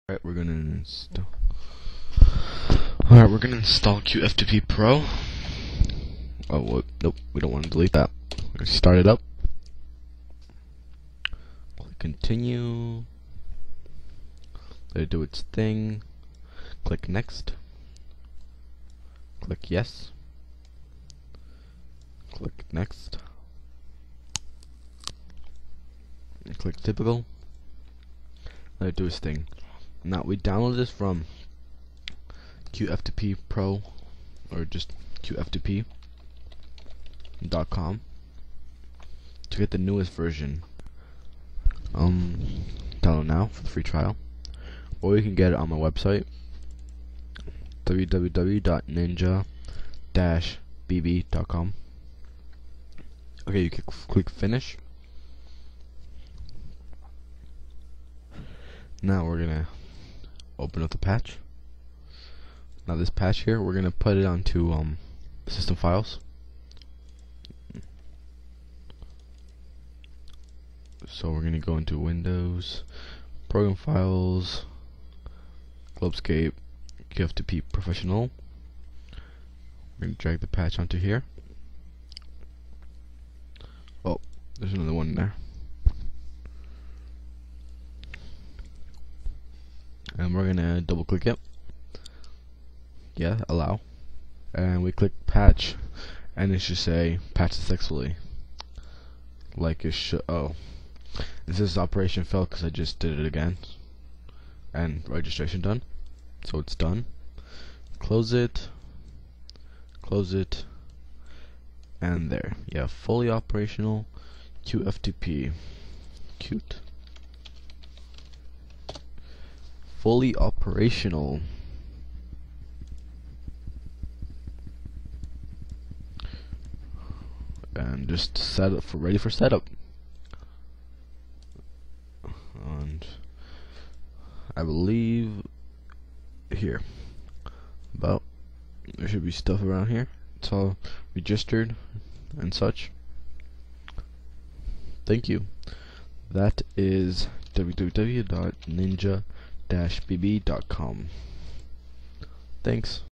Alright, we're gonna install. Alright, we're gonna install Cute FTP Pro. Oh, what? Nope, we don't want to delete that. We're gonna start it up. Click continue. Let it do its thing. Click next. Click yes. Click next. And click typical. Let it do its thing. Now we downloaded this from Cute FTP Pro, or just QFTP.com to get the newest version. Download now for the free trial, or you can get it on my website, www.ninja-bb.com. Okay, you can click finish. Now we're gonna open up the patch. Now this patch here, we're gonna put it onto system files. So we're gonna go into Windows, Program Files, Globescape, QFTP Professional. We're gonna drag the patch onto here. Oh, there's another one there. And we're gonna double click it. Yeah, allow. And we click patch, and it should say patch successfully. Like it should. Oh, this is operation failed because I just did it again. And registration done. So it's done. Close it. Close it. And there. Yeah, fully operational. Cute FTP. Cute. Fully operational. And just set up for ready for setup. And I believe here about there should be stuff around here. It's all registered and such. Thank you. That is www.ninja-bb.com. Thanks.